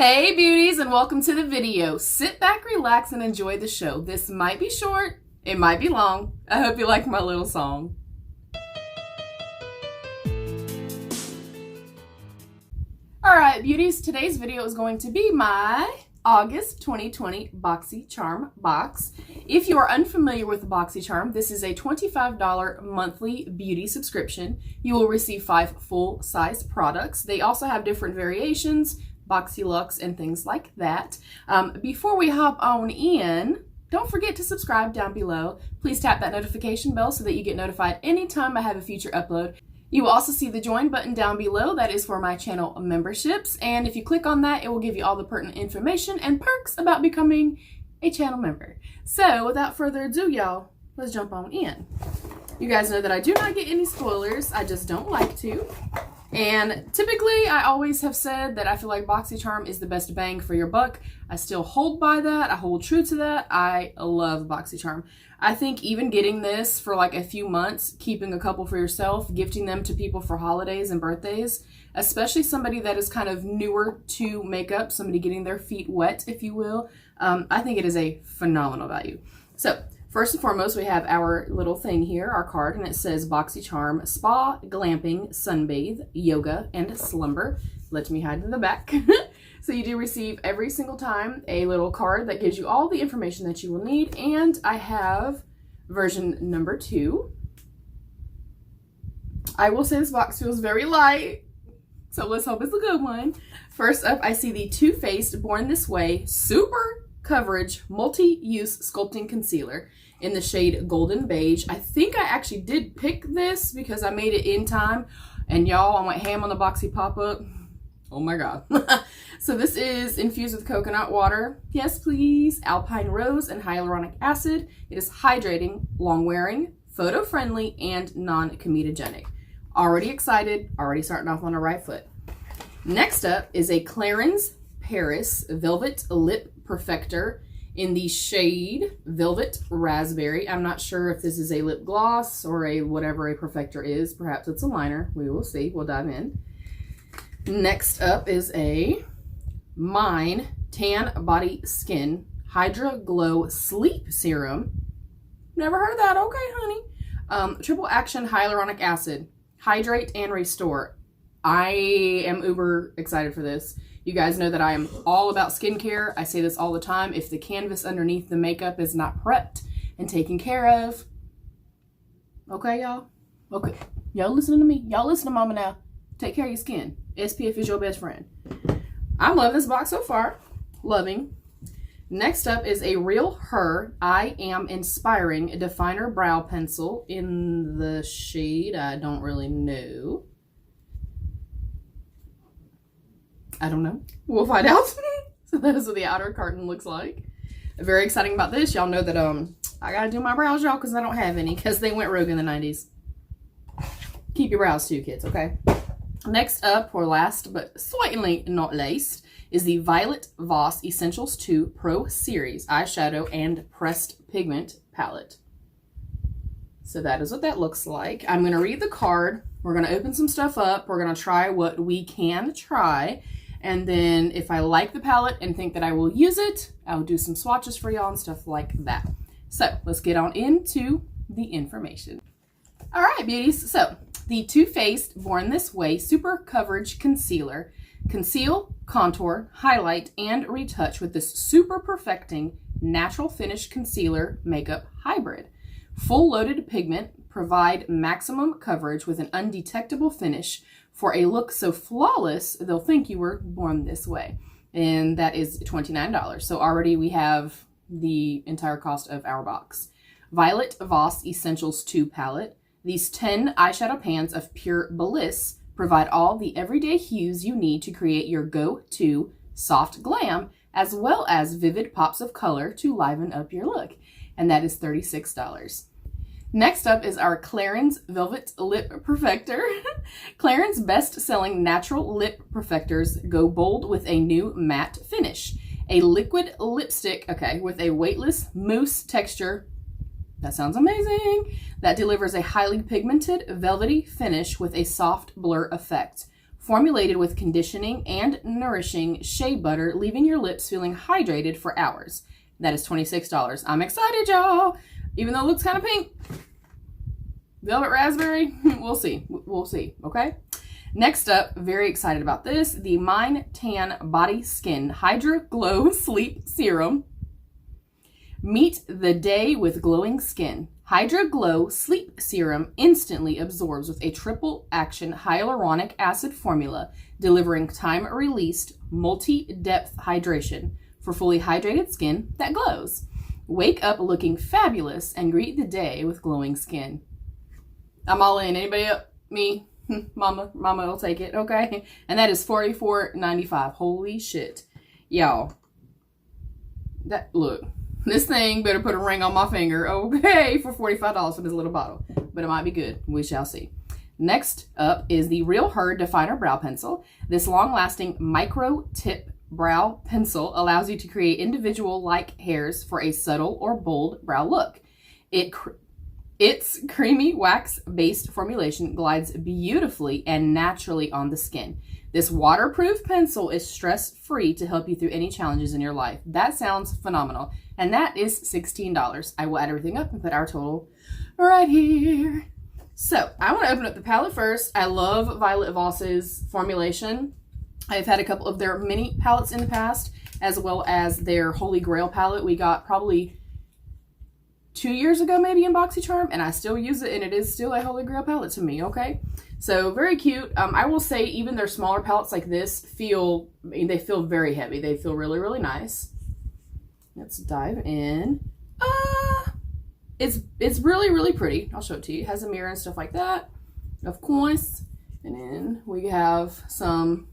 Hey beauties, and welcome to the video. Sit back, relax, and enjoy the show. This might be short, it might be long. I hope you like my little song. Alright beauties, today's video is going to be my August 2020 Boxycharm box. If you are unfamiliar with Boxycharm, this is a $25 monthly beauty subscription. You will receive 5 full-size products. They also have different variations, Boxy Luxe and things like that. Before we hop on in, don't forget to subscribe down below. Please tap that notification bell so that you get notified anytime I have a future upload. You will also see the join button down below. That is for my channel memberships. And if you click on that, it will give you all the pertinent information and perks about becoming a channel member. So without further ado, y'all, let's jump on in. You guys know that I do not get any spoilers. I just don't like to. And typically, I always have said that I feel like Boxycharm is the best bang for your buck. I still hold by that. I hold true to that. I love Boxycharm. I think even getting this for like a few months, keeping a couple for yourself, gifting them to people for holidays and birthdays, especially somebody that is kind of newer to makeup, somebody getting their feet wet, if you will, I think it is a phenomenal value. So, first and foremost, we have our little thing here, our card, and it says Boxycharm Spa, Glamping, Sunbathe, Yoga, and Slumber. Let me hide in the back. So you do receive every single time a little card that gives you all the information that you will need, and I have version number 2. I will say this box feels very light, so let's hope it's a good one. First up, I see the Too Faced Born This Way Super Coverage Multi-Use Sculpting Concealer in the shade Golden Beige. I think I actually did pick this because I made it in time, and y'all, I went ham on the Boxy pop-up. Oh my god. So this is infused with coconut water, yes please, alpine rose, and hyaluronic acid. It is hydrating, long-wearing, photo-friendly, and non-comedogenic. Already excited, already starting off on the right foot. Next up is a Clarins Paris Velvet Lip Perfector in the shade Velvet Raspberry. I'm not sure if this is a lip gloss or a whatever a perfector is. Perhaps it's a liner. We will see. We'll dive in. Next up is a Mine Tan Body Skin Hydra Glow Sleep Serum. Never heard of that. Okay, honey. Triple Action Hyaluronic Acid. Hydrate and Restore. I am uber excited for this. You guys know that I am all about skincare. I say this all the time. If the canvas underneath the makeup is not prepped and taken care of. Okay, y'all? Okay. Y'all listen to me. Y'all listen to mama now. Take care of your skin. SPF is your best friend. I'm loving this box so far. Loving. Next up is a Real Her I Am Inspiring Definer Brow Pencil in the shade I don't really know. I don't know. We'll find out. So that is what the outer carton looks like. Very exciting about this. Y'all know that I gotta do my brows, y'all, because I don't have any, because they went rogue in the 90s. Keep your brows too, kids, okay? Next up, or last but certainly not least, is the Violet Voss Essentials 2 Pro Series Eyeshadow and Pressed Pigment Palette. So that is what that looks like. I'm going to read the card. We're going to open some stuff up. We're going to try what we can try. And then if I like the palette and think that I will use it, I'll do some swatches for y'all and stuff like that. So let's get on into the information. All right, beauties. So the Too Faced Born This Way Super Coverage Concealer. Conceal, contour, highlight, and retouch with this super perfecting natural finish concealer makeup hybrid. Full loaded pigment, provide maximum coverage with an undetectable finish for a look so flawless they'll think you were born this way. And that is $29. So already we have the entire cost of our box. Violet Voss Essentials 2 palette. These 10 eyeshadow pans of pure bliss provide all the everyday hues you need to create your go-to soft glam, as well as vivid pops of color to liven up your look. And that is $36. Next up is our Clarins Velvet Lip Perfector. Clarins' best-selling natural lip perfectors go bold with a new matte finish. A liquid lipstick, okay, with a weightless mousse texture. That sounds amazing. That delivers a highly pigmented, velvety finish with a soft blur effect. formulated with conditioning and nourishing shea butter, leaving your lips feeling hydrated for hours. That is $26. I'm excited, y'all. Even though it looks kind of pink. Velvet raspberry, we'll see. We'll see, okay? Next up, very excited about this, the Mine Tan Body Skin Hydra Glow Sleep Serum. Meet the day with glowing skin. Hydra Glow Sleep Serum instantly absorbs with a triple action hyaluronic acid formula, delivering time-released, multi-depth hydration for fully hydrated skin that glows. Wake up looking fabulous and greet the day with glowing skin. I'm all in. Anybody up? Me? Mama will take it, okay? And that is $44.95. Holy shit. Y'all. Look. This thing better put a ring on my finger, okay, for $45 for this little bottle. But it might be good. We shall see. Next up is the Real Her Definer Brow Pencil. This long-lasting micro-tip brow pencil allows you to create individual-like hairs for a subtle or bold brow look. Its creamy wax-based formulation glides beautifully and naturally on the skin. This waterproof pencil is stress-free to help you through any challenges in your life. That sounds phenomenal. And that is $16. I will add everything up and put our total right here. So I want to open up the palette first. I love Violet Voss's formulation. I've had a couple of their mini palettes in the past, as well as their Holy Grail palette we got probably 2 years ago maybe in Boxycharm, and I still use it, and it is still a Holy Grail palette to me, okay? So very cute. I will say even their smaller palettes like this feel very heavy. They feel really, really nice. Let's dive in. It's really, really pretty. I'll show it to you. It has a mirror and stuff like that, of course. And then we have some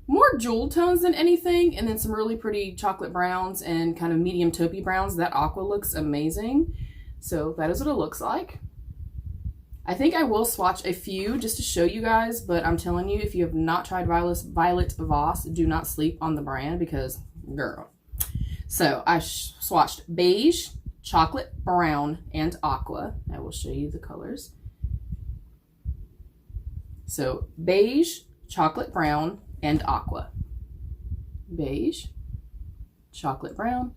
more jewel tones than anything, and then some really pretty chocolate browns and kind of medium taupey browns. That aqua looks amazing. So that is what it looks like. I think I will swatch a few just to show you guys, but I'm telling you, if you have not tried Violet Voss, do not sleep on the brand because, girl. So I swatched beige, chocolate brown, and aqua. I will show you the colors. So beige, chocolate brown, and aqua. Beige, chocolate brown,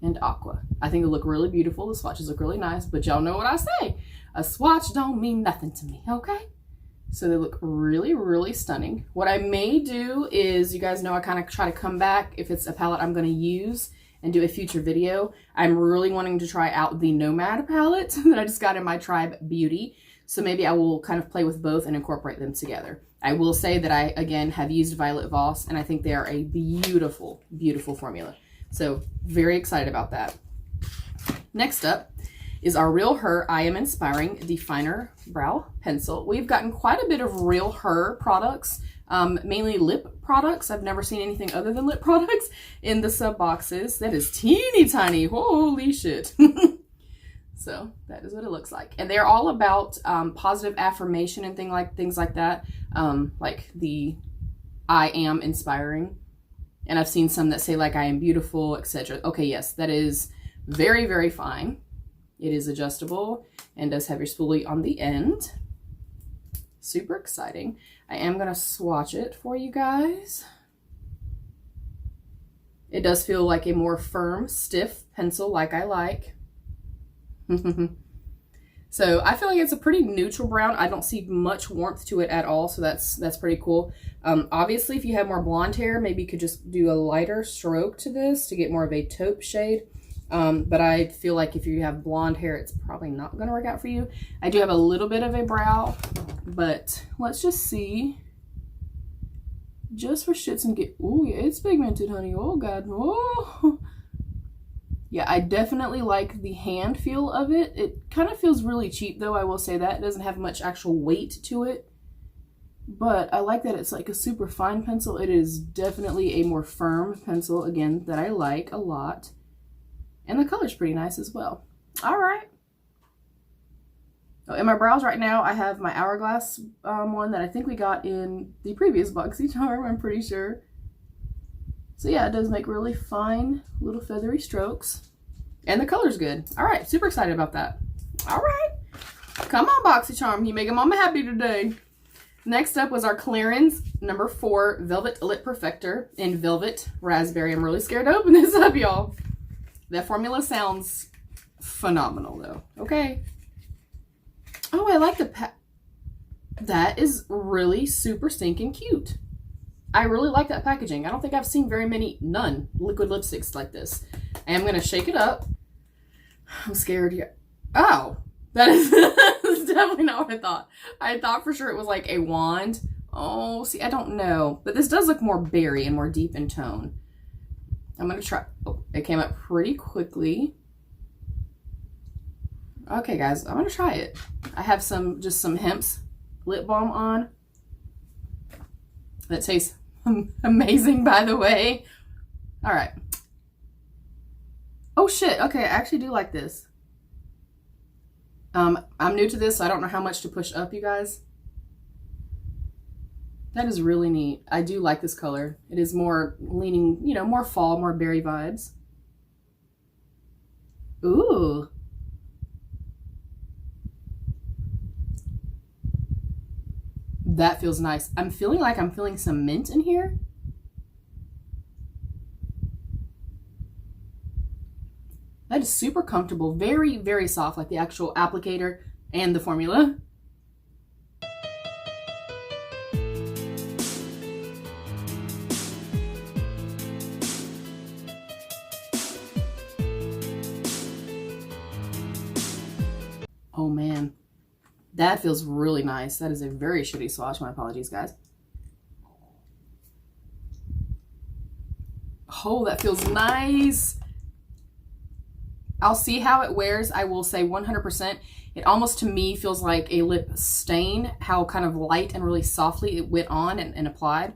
and aqua. I think they look really beautiful. The swatches look really nice, but y'all know what I say. A swatch don't mean nothing to me, okay? So they look really, really stunning. What I may do is, you guys know I kind of try to come back if it's a palette I'm going to use and do a future video. I'm really wanting to try out the Nomad palette that I just got in my Tribe Beauty. So maybe I will kind of play with both and incorporate them together. I will say that I, again, have used Violet Voss, and I think they are a beautiful, beautiful formula. So very excited about that. Next up is our Real Her I Am Inspiring Definer Brow Pencil. We've gotten quite a bit of Real Her products, mainly lip products. I've never seen anything other than lip products in the sub boxes. That is teeny tiny. Holy shit. So that is what it looks like. And they're all about positive affirmation and things like that. Like the I am inspiring. And I've seen some that say like I am beautiful, etc. Okay, yes, that is very, very fine. It is adjustable and does have your spoolie on the end. Super exciting. I am going to swatch it for you guys. It does feel like a more firm, stiff pencil like I like. So I feel like it's a pretty neutral brown. I don't see much warmth to it at all, so that's pretty cool. Obviously, if you have more blonde hair, maybe you could just do a lighter stroke to this to get more of a taupe shade. But I feel like if you have blonde hair, it's probably not going to work out for you. I do have a little bit of a brow, but let's just see. Just for shits and get, oh yeah, it's pigmented, honey. Oh God, oh. Yeah, I definitely like the hand feel of it. It kind of feels really cheap though, I will say that. It doesn't have much actual weight to it. But I like that it's like a super fine pencil. It is definitely a more firm pencil, again, that I like a lot. And the color's pretty nice as well. All right. Oh, in my brows right now, I have my Hourglass one that I think we got in the previous Boxycharm, I'm pretty sure. So yeah, it does make really fine little feathery strokes. And the color's good. All right, super excited about that. All right. Come on, Boxycharm. You making mama happy today. Next up was our clearance number 4 Velvet Lip Perfector in Velvet Raspberry. I'm really scared to open this up, y'all. That formula sounds phenomenal, though. Okay. Oh, I like the that is really super stinking cute. I really like that packaging. I don't think I've seen none liquid lipsticks like this. And I'm going to shake it up. I'm scared here. Oh, that is definitely not what I thought. I thought for sure it was like a wand. Oh, see, I don't know. But this does look more berry and more deep in tone. I'm going to try. Oh, it came up pretty quickly. Okay, guys, I'm going to try it. I have just some Hemp's lip balm on. That tastes amazing, by the way. All right. Oh, shit. Okay, I actually do like this. I'm new to this, so I don't know how much to push up, you guys. That is really neat. I do like this color. It is more leaning, you know, more fall, more berry vibes. Ooh. That feels nice. I'm feeling like I'm feeling some mint in here. That is super comfortable. Very, very soft, like the actual applicator and the formula. Oh man, that feels really nice. That is a very shitty swatch. My apologies, guys. Oh, that feels nice. I'll see how it wears. I will say 100%. It almost to me feels like a lip stain, how kind of light and really softly it went on and applied.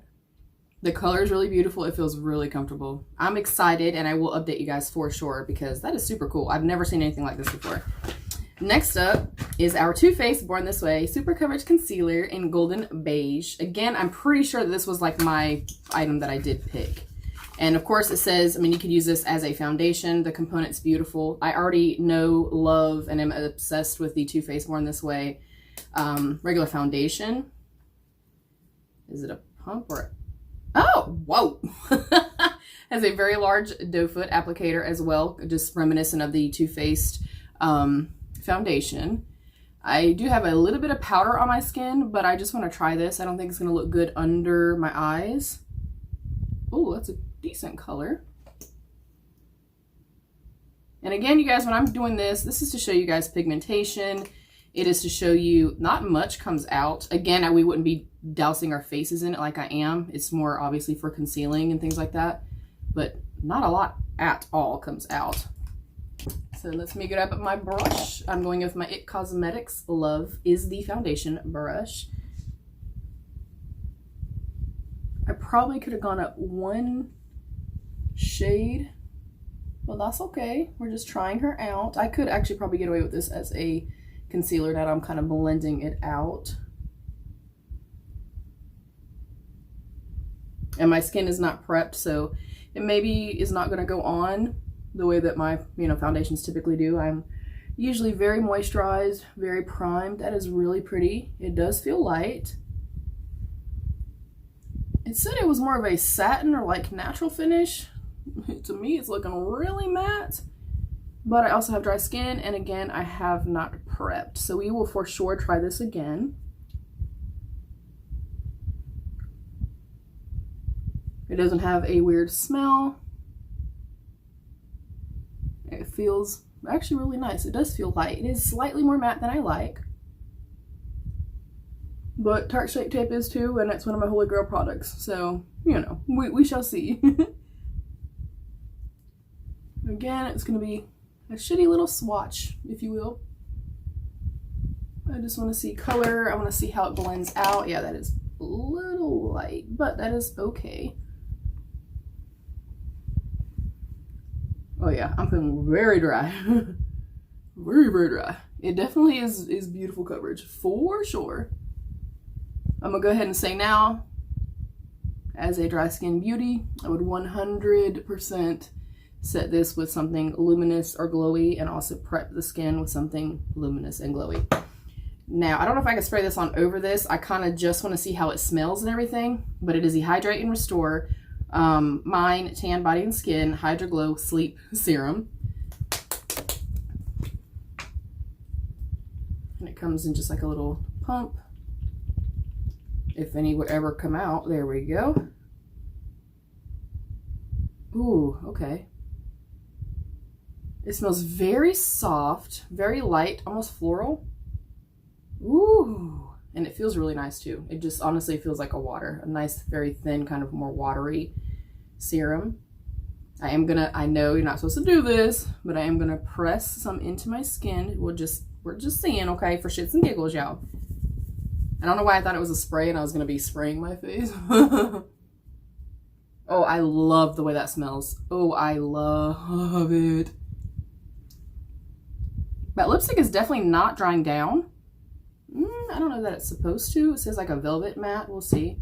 The color is really beautiful. It feels really comfortable. I'm excited and I will update you guys for sure because that is super cool. I've never seen anything like this before. Next up is our Too Faced Born This Way Super Coverage Concealer in Golden Beige. Again, I'm pretty sure that this was like my item that I did pick. And of course it says, I mean, you could use this as a foundation. The component's beautiful. I already know, love, and am obsessed with the Too Faced Born This Way regular foundation. Is it a pump or oh, whoa. Has a very large doe foot applicator as well, just reminiscent of the Too Faced foundation. I do have a little bit of powder on my skin, but I just want to try this. I don't think it's going to look good under my eyes. Oh, that's a decent color. And again, you guys, when I'm doing this is to show you guys pigmentation. It is to show you not much comes out. Again, we wouldn't be dousing our faces in it like I am. It's more obviously for concealing and things like that, but not a lot at all comes out. So let's make it up with my brush. I'm going with my IT Cosmetics Love is the foundation brush. I probably could have gone up one shade, but that's okay. We're just trying her out. I could actually probably get away with this as a concealer that I'm kind of blending it out. And my skin is not prepped, so it maybe is not going to go on the way that my, foundations typically do. I'm usually very moisturized, very primed. That is really pretty. It does feel light. It said it was more of a satin or like natural finish. To me, it's looking really matte. But I also have dry skin, and again, I have not prepped. So we will for sure try this again. It doesn't have a weird smell. It feels actually really nice. It does feel light. It is slightly more matte than I like. But Tarte Shape Tape is too, and it's one of my Holy Grail products. So, we shall see. Again, it's going to be a shitty little swatch, if you will. I just want to see color. I want to see how it blends out. Yeah, that is a little light, but that is okay. Oh yeah, I'm feeling very dry. Very, very dry. It definitely is beautiful coverage, for sure. I'm gonna go ahead and say now, as a dry skin beauty, I would 100% set this with something luminous or glowy, and also prep the skin with something luminous and glowy. Now, I don't know if I can spray this on over this. I kind of just want to see how it smells and everything, but it is the Hydrate and Restore Mine Tan Body and Skin Hydra Glow Sleep Serum. And it comes in just like a little pump. If any would ever come out, there we go. Ooh, okay. It smells very soft, very light, almost floral. Ooh, and it feels really nice too. It just honestly feels like a water, a nice, very thin, kind of more watery serum. I know you're not supposed to do this, but I am gonna press some into my skin. We're just seeing, okay, for shits and giggles, y'all. I don't know why I thought it was a spray and I was gonna be spraying my face. Oh, I love the way that smells. Oh, I love it. That lipstick is definitely not drying down. I don't know that it's supposed to. It says like a velvet matte. We'll see.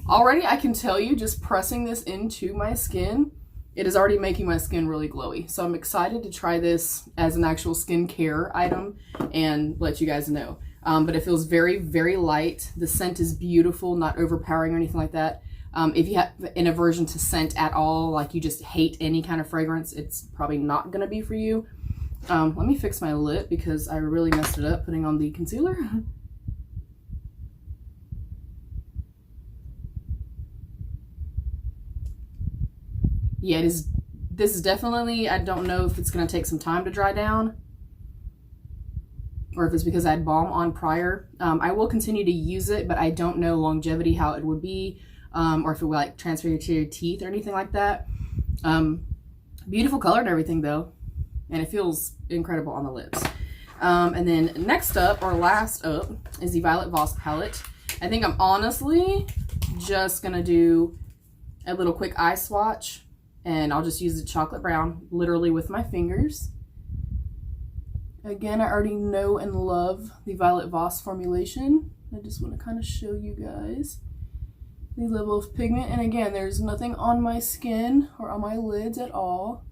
Already, I can tell you, just pressing this into my skin, it is already making my skin really glowy. So I'm excited to try this as an actual skincare item and let you guys know. But it feels very, very light. The scent is beautiful, not overpowering or anything like that. If you have an aversion to scent at all, like you just hate any kind of fragrance, it's probably not going to be for you. Let me fix my lip because I really messed it up putting on the concealer. Yeah, this is definitely, I don't know if it's going to take some time to dry down or if it's because I had balm on prior. I will continue to use it, but I don't know longevity, how it would be, or if it would like transfer to your teeth or anything like that. Beautiful color and everything though. And it feels incredible on the lips. And then next up, or last up, is the Violet Voss palette. I think I'm honestly just gonna do a little quick eye swatch, and I'll just use the chocolate brown literally with my fingers. Again, I already know and love the Violet Voss formulation. I just want to kind of show you guys the level of pigment. And again, there's nothing on my skin or on my lids at all.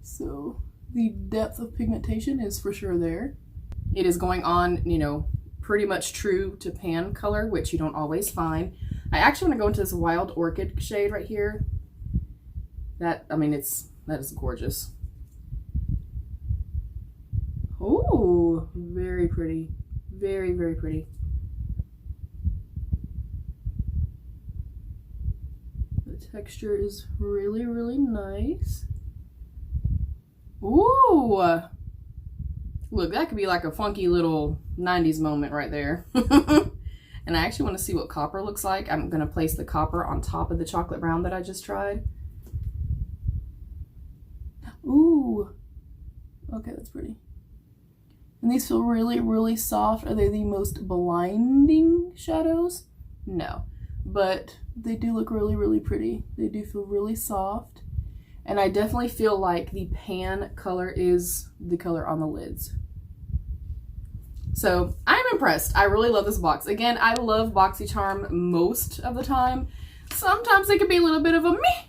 So the depth of pigmentation is for sure there. It is going on, you know, pretty much true to pan color, which you don't always find. I actually want to go into this Wild Orchid shade right here. That is gorgeous. Oh, very pretty. Very, very pretty. The texture is really, really nice. Ooh, look, that could be like a funky little 90s moment right there. And I actually want to see what copper looks like. I'm going to place the copper on top of the chocolate brown that I just tried. Ooh, okay, that's pretty. And these feel really, really soft. Are they the most blinding shadows? No, but they do look really, really pretty. They do feel really soft. And I definitely feel like the pan color is the color on the lids. So I'm impressed. I really love this box. Again, I love Boxycharm most of the time. Sometimes they can be a little bit of a meh,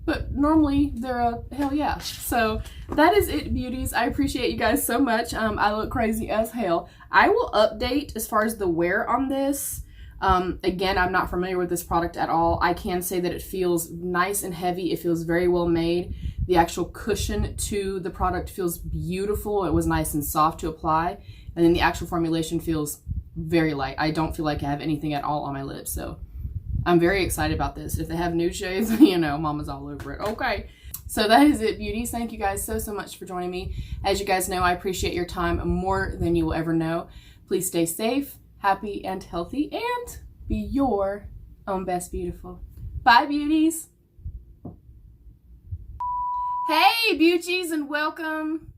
but normally they're a hell yeah. So that is it, beauties. I appreciate you guys so much. I look crazy as hell. I will update as far as the wear on this. Again, I'm not familiar with this product at all. I can say that it feels nice and heavy. It feels very well made. The actual cushion to the product feels beautiful. It was nice and soft to apply. And then the actual formulation feels very light. I don't feel like I have anything at all on my lips. So I'm very excited about this. If they have nude shades, you know, mama's all over it. Okay. So that is it, beauties. Thank you guys so, so much for joining me. As you guys know, I appreciate your time more than you will ever know. Please stay safe, happy, and healthy, and be your own best beautiful. Bye, beauties. Hey, beauties, and welcome